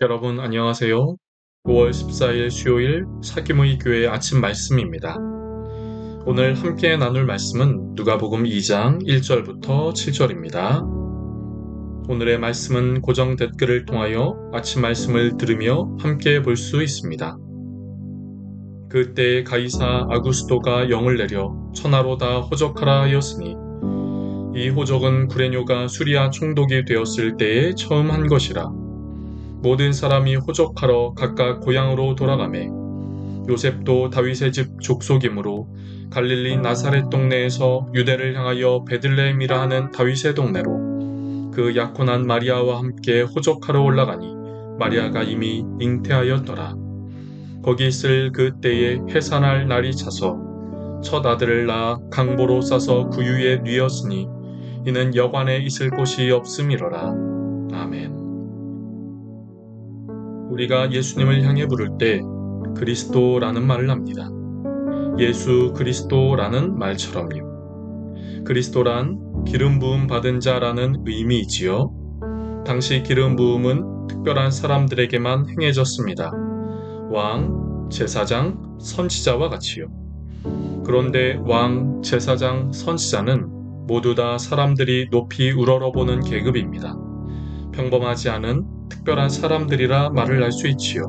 여러분 안녕하세요. 5월 14일 수요일 사기모이 교회 아침 말씀입니다. 오늘 함께 나눌 말씀은 누가복음 2장 1절부터 7절입니다. 오늘의 말씀은 고정 댓글을 통하여 아침 말씀을 들으며 함께 볼 수 있습니다. 그때 가이사 아구스도가 영을 내려 천하로 다 호적하라 하였으니 이 호적은 구레뇨가 수리아 총독이 되었을 때에 처음 한 것이라. 모든 사람이 호적하러 각각 고향으로 돌아가매 요셉도 다윗의 집 족속이므로 갈릴리 나사렛 동네에서 유대를 향하여 베들레헴이라 하는 다윗의 동네로 그 약혼한 마리아와 함께 호적하러 올라가니 마리아가 이미 잉태하였더라. 거기 있을 그때에 해산할 날이 차서 첫 아들을 낳아 강보로 싸서 구유에 뉘었으니 이는 여관에 있을 곳이 없음이로라. 아멘. 우리가 예수님을 향해 부를 때 그리스도라는 말을 합니다. 예수 그리스도라는 말처럼요. 그리스도란 기름 부음 받은 자라는 의미이지요. 당시 기름 부음은 특별한 사람들에게만 행해졌습니다. 왕, 제사장, 선지자와 같이요. 그런데 왕, 제사장, 선지자는 모두 다 사람들이 높이 우러러보는 계급입니다. 평범하지 않은 특별한 사람들이라 말을 할 수 있지요.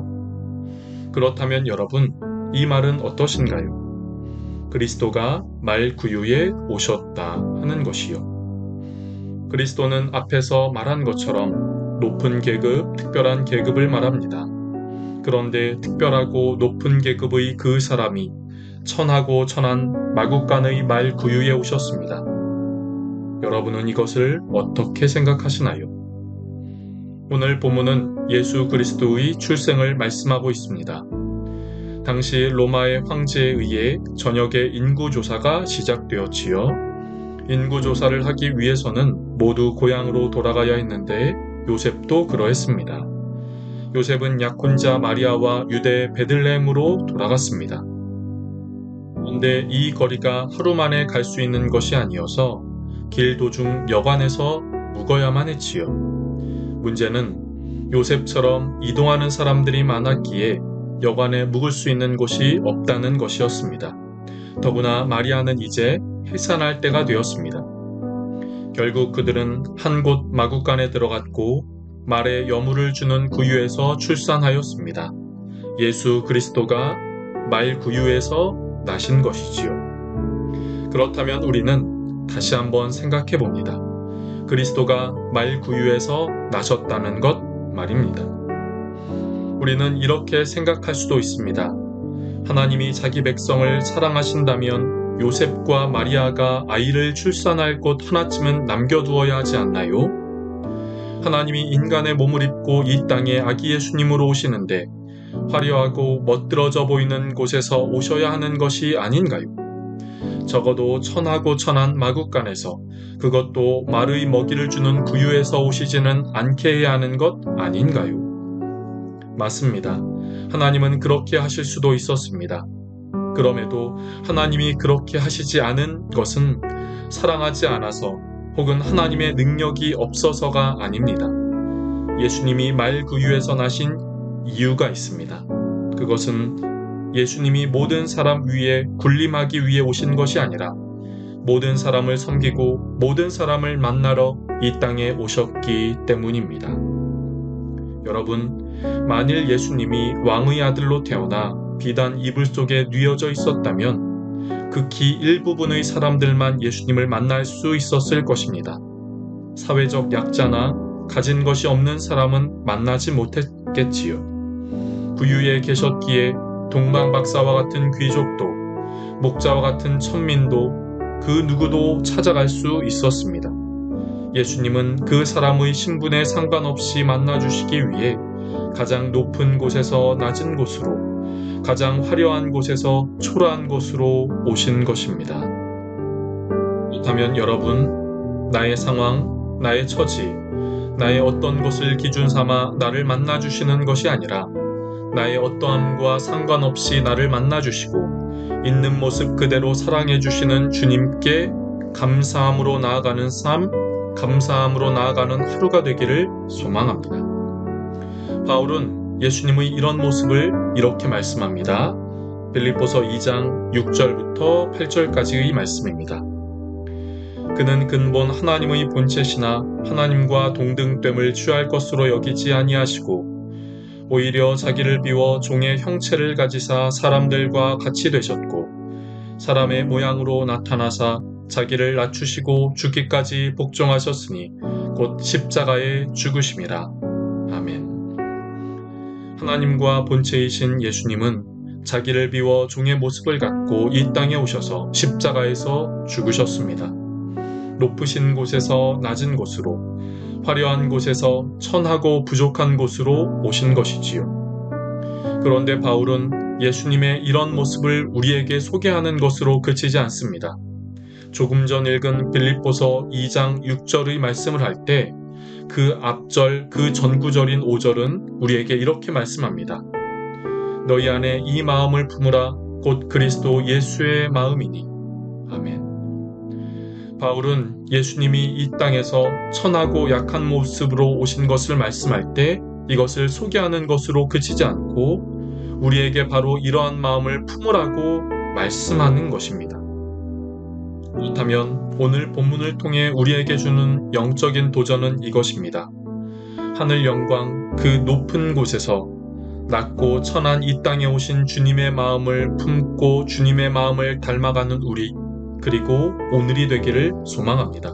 그렇다면 여러분, 이 말은 어떠신가요? 그리스도가 말 구유에 오셨다 하는 것이요. 그리스도는 앞에서 말한 것처럼 높은 계급, 특별한 계급을 말합니다. 그런데 특별하고 높은 계급의 그 사람이 천하고 천한 마국간의 말 구유에 오셨습니다. 여러분은 이것을 어떻게 생각하시나요? 오늘 본문은 예수 그리스도의 출생을 말씀하고 있습니다. 당시 로마의 황제에 의해 저녁에 인구조사가 시작되었지요. 인구조사를 하기 위해서는 모두 고향으로 돌아가야 했는데 요셉도 그러했습니다. 요셉은 약혼자 마리아와 유대 베들레헴으로 돌아갔습니다. 그런데 이 거리가 하루 만에 갈 수 있는 것이 아니어서 길 도중 여관에서 묵어야만 했지요. 문제는 요셉처럼 이동하는 사람들이 많았기에 여관에 묵을 수 있는 곳이 없다는 것이었습니다. 더구나 마리아는 이제 해산할 때가 되었습니다. 결국 그들은 한 곳 마국간에 들어갔고 말에 여물을 주는 구유에서 출산하였습니다. 예수 그리스도가 말 구유에서 나신 것이지요. 그렇다면 우리는 다시 한번 생각해 봅니다. 그리스도가 말 구유에서 나셨다는 것 말입니다. 우리는 이렇게 생각할 수도 있습니다. 하나님이 자기 백성을 사랑하신다면 요셉과 마리아가 아이를 출산할 곳 하나쯤은 남겨두어야 하지 않나요? 하나님이 인간의 몸을 입고 이 땅에 아기 예수님으로 오시는데 화려하고 멋들어져 보이는 곳에서 오셔야 하는 것이 아닌가요? 적어도 천하고 천한 마국간에서, 그것도 말의 먹이를 주는 구유에서 오시지는 않게 해야 하는 것 아닌가요? 맞습니다. 하나님은 그렇게 하실 수도 있었습니다. 그럼에도 하나님이 그렇게 하시지 않은 것은 사랑하지 않아서 혹은 하나님의 능력이 없어서가 아닙니다. 예수님이 말 구유에서 나신 이유가 있습니다. 그것은 예수님이 모든 사람 위에 군림하기 위해 오신 것이 아니라 모든 사람을 섬기고 모든 사람을 만나러 이 땅에 오셨기 때문입니다. 여러분, 만일 예수님이 왕의 아들로 태어나 비단 이불 속에 뉘어져 있었다면 극히 일부분의 사람들만 예수님을 만날 수 있었을 것입니다. 사회적 약자나 가진 것이 없는 사람은 만나지 못했겠지요. 구유에 계셨기에 동방 박사와 같은 귀족도, 목자와 같은 천민도 그 누구도 찾아갈 수 있었습니다. 예수님은 그 사람의 신분에 상관없이 만나주시기 위해 가장 높은 곳에서 낮은 곳으로, 가장 화려한 곳에서 초라한 곳으로 오신 것입니다. 그렇다면 여러분, 나의 상황, 나의 처지, 나의 어떤 것을 기준 삼아 나를 만나주시는 것이 아니라 나의 어떠함과 상관없이 나를 만나주시고 있는 모습 그대로 사랑해주시는 주님께 감사함으로 나아가는 삶, 감사함으로 나아가는 하루가 되기를 소망합니다. 바울은 예수님의 이런 모습을 이렇게 말씀합니다. 빌립보서 2장 6절부터 8절까지의 말씀입니다. 그는 근본 하나님의 본체시나 하나님과 동등됨을 취할 것으로 여기지 아니하시고 오히려 자기를 비워 종의 형체를 가지사 사람들과 같이 되셨고 사람의 모양으로 나타나사 자기를 낮추시고 죽기까지 복종하셨으니 곧 십자가에 죽으심이라. 아멘. 하나님과 본체이신 예수님은 자기를 비워 종의 모습을 갖고 이 땅에 오셔서 십자가에서 죽으셨습니다. 높으신 곳에서 낮은 곳으로, 화려한 곳에서 천하고 부족한 곳으로 오신 것이지요. 그런데 바울은 예수님의 이런 모습을 우리에게 소개하는 것으로 그치지 않습니다. 조금 전 읽은 빌립보서 2장 6절의 말씀을 할 때 그 앞절, 그 전구절인 5절은 우리에게 이렇게 말씀합니다. 너희 안에 이 마음을 품으라 곧 그리스도 예수의 마음이니. 아멘. 바울은 예수님이 이 땅에서 천하고 약한 모습으로 오신 것을 말씀할 때 이것을 소개하는 것으로 그치지 않고 우리에게 바로 이러한 마음을 품으라고 말씀하는 것입니다. 그렇다면 오늘 본문을 통해 우리에게 주는 영적인 도전은 이것입니다. 하늘 영광 그 높은 곳에서 낮고 천한 이 땅에 오신 주님의 마음을 품고 주님의 마음을 닮아가는 우리, 그리고 오늘이 되기를 소망합니다.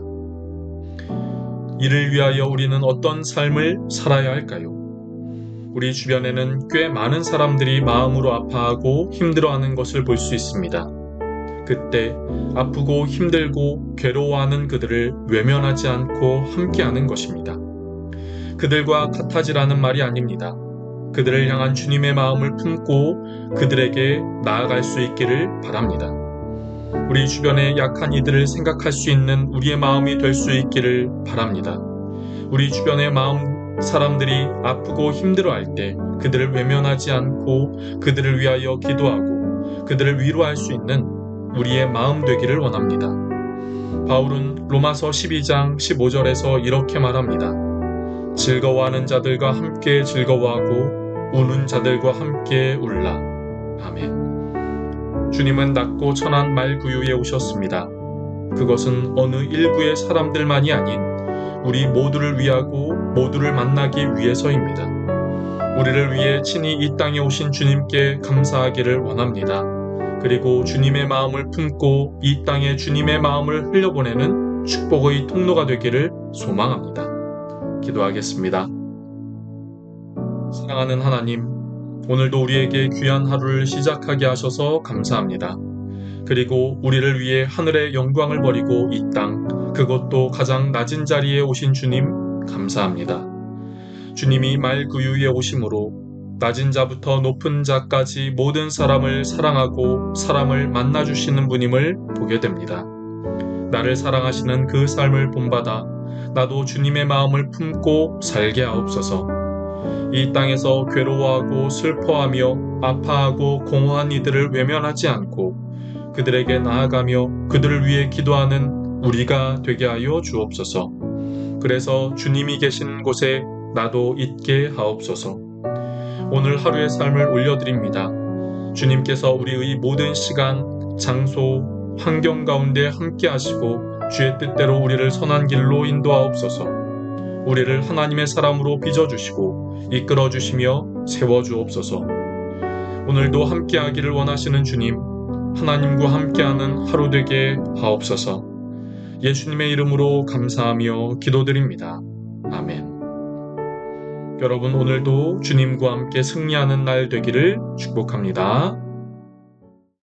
이를 위하여 우리는 어떤 삶을 살아야 할까요? 우리 주변에는 꽤 많은 사람들이 마음으로 아파하고 힘들어하는 것을 볼 수 있습니다. 그때 아프고 힘들고 괴로워하는 그들을 외면하지 않고 함께하는 것입니다. 그들과 같아지라는 말이 아닙니다. 그들을 향한 주님의 마음을 품고 그들에게 나아갈 수 있기를 바랍니다. 우리 주변에 약한 이들을 생각할 수 있는 우리의 마음이 될 수 있기를 바랍니다. 우리 주변의 사람들이 아프고 힘들어할 때 그들을 외면하지 않고 그들을 위하여 기도하고 그들을 위로할 수 있는 우리의 마음 되기를 원합니다. 바울은 로마서 12장 15절에서 이렇게 말합니다. 즐거워하는 자들과 함께 즐거워하고 우는 자들과 함께 울라. 아멘. 주님은 낮고 천한 말구유에 오셨습니다. 그것은 어느 일부의 사람들만이 아닌 우리 모두를 위하고 모두를 만나기 위해서입니다. 우리를 위해 친히 이 땅에 오신 주님께 감사하기를 원합니다. 그리고 주님의 마음을 품고 이 땅에 주님의 마음을 흘려보내는 축복의 통로가 되기를 소망합니다. 기도하겠습니다. 사랑하는 하나님, 오늘도 우리에게 귀한 하루를 시작하게 하셔서 감사합니다. 그리고 우리를 위해 하늘의 영광을 버리고 이 땅, 그것도 가장 낮은 자리에 오신 주님 감사합니다. 주님이 말구유에 오심으로 낮은 자부터 높은 자까지 모든 사람을 사랑하고 사람을 만나주시는 분임을 보게 됩니다. 나를 사랑하시는 그 삶을 본받아 나도 주님의 마음을 품고 살게 하옵소서. 이 땅에서 괴로워하고 슬퍼하며 아파하고 공허한 이들을 외면하지 않고 그들에게 나아가며 그들을 위해 기도하는 우리가 되게 하여 주옵소서. 그래서 주님이 계신 곳에 나도 있게 하옵소서. 오늘 하루의 삶을 올려드립니다. 주님께서 우리의 모든 시간, 장소, 환경 가운데 함께 하시고 주의 뜻대로 우리를 선한 길로 인도하옵소서. 우리를 하나님의 사람으로 빚어주시고 이끌어주시며 세워주옵소서. 오늘도 함께하기를 원하시는 주님, 하나님과 함께하는 하루 되게 하옵소서. 예수님의 이름으로 감사하며 기도드립니다. 아멘. 여러분, 오늘도 주님과 함께 승리하는 날 되기를 축복합니다.